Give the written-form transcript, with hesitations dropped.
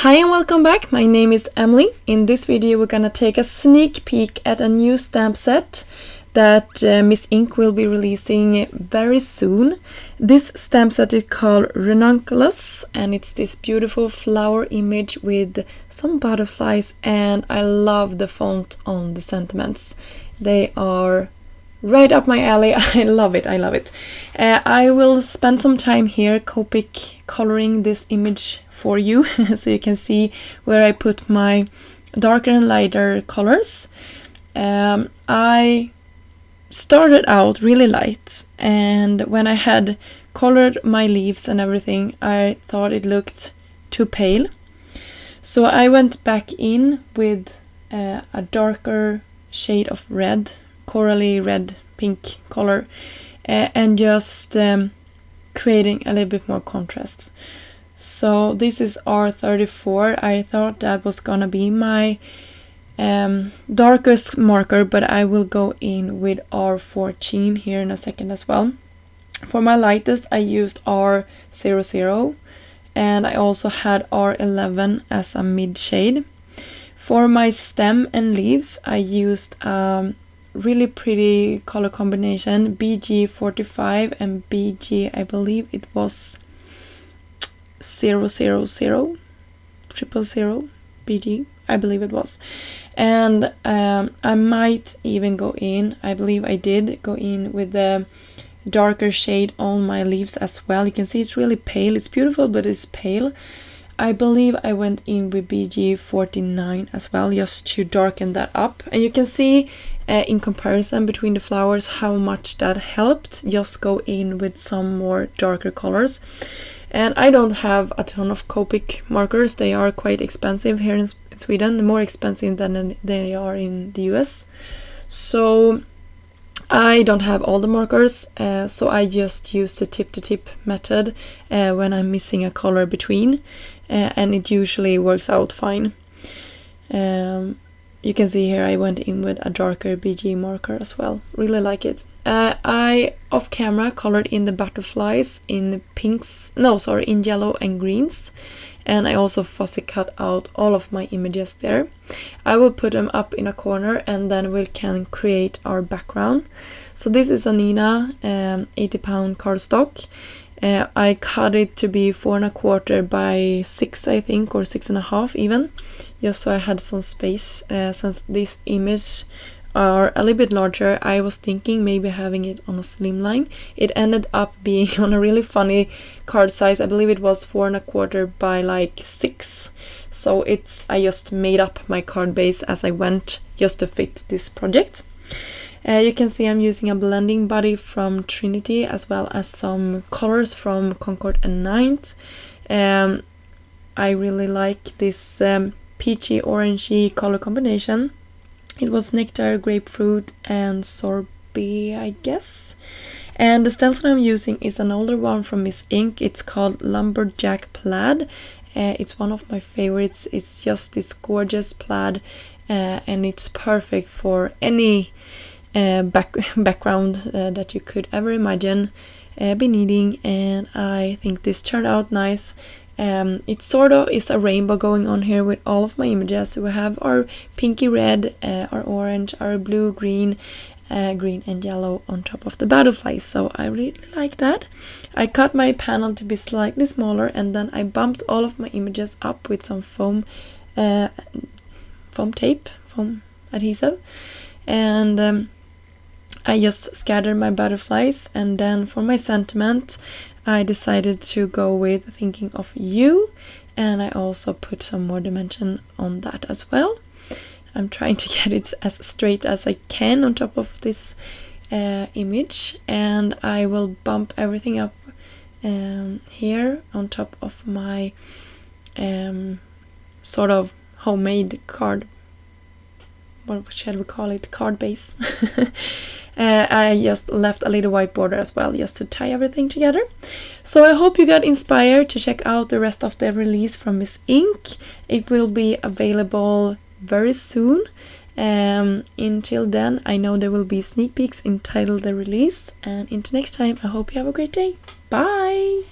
Hi and welcome back, my name is Emily. In this video we're gonna take a sneak peek at a new stamp set that Miss Ink will be releasing very soon. This stamp set is called Ranunculus and it's this beautiful flower image with some butterflies, and I love the font on the sentiments. They are right up my alley. I love it. I will spend some time here Copic coloring this image for you so you can see where I put my darker and lighter colors. I started out really light, and when I had colored my leaves and everything I thought it looked too pale, so I went back in with a darker shade of red, corally red pink color, and just creating a little bit more contrast. So this is R34. I thought that was gonna be my darkest marker, but I will go in with R14 here in a second as well. For my lightest I used R00, and I also had R11 as a mid shade. For my stem and leaves I used really pretty color combination, BG45 and BG, I believe it was 000 BG, I believe it was. And I might even go in, I believe I did go in with the darker shade on my leaves as well. You can see it's really pale, it's beautiful but it's pale. I believe I went in with BG49 as well, just to darken that up. And you can see in comparison between the flowers how much that helped. Just go in with some more darker colors. And I don't have a ton of Copic markers. They are quite expensive here in Sweden, more expensive than they are in the US. So I don't have all the markers, so I just use the tip-to-tip method when I'm missing a color between, and it usually works out fine. You can see here I went in with a darker BG marker as well. Really like it. I off camera colored in the butterflies in in yellow and greens, and I also fussy cut out all of my images there. I will put them up in a corner and then we can create our background. So this is a Nina 80-pound cardstock. I cut it to be 4¼ by 6, I think, or 6½ even, just so I had some space. Since this image are a little bit larger, I was thinking maybe having it on a slimline. It ended up being on a really funny card size. I believe it was 4¼ by like 6. So I just made up my card base as I went just to fit this project. You can see I'm using a blending body from Trinity as well as some colors from Concord and Ninth. I really like this peachy orangey color combination. It was nectar, grapefruit and sorbet, I guess. And the stencil I'm using is an older one from Miss Ink. It's called Lumberjack Plaid. It's one of my favorites. It's just this gorgeous plaid, and it's perfect for any background that you could ever imagine be needing, and I think this turned out nice. It sort of is a rainbow going on here with all of my images. So we have our pinky red, our orange, our blue, green and yellow on top of the butterflies. So I really like that. I cut my panel to be slightly smaller, and then I bumped all of my images up with some foam adhesive, and I just scattered my butterflies. And then for my sentiment I decided to go with Thinking of You, and I also put some more dimension on that as well. I'm trying to get it as straight as I can on top of this image, and I will bump everything up here on top of my sort of homemade card, what shall we call it, card base. I just left a little white border as well, just to tie everything together. So I hope you got inspired to check out the rest of the release from Miss Ink. It will be available very soon. Until then, I know there will be sneak peeks entitled the release. And until next time, I hope you have a great day. Bye!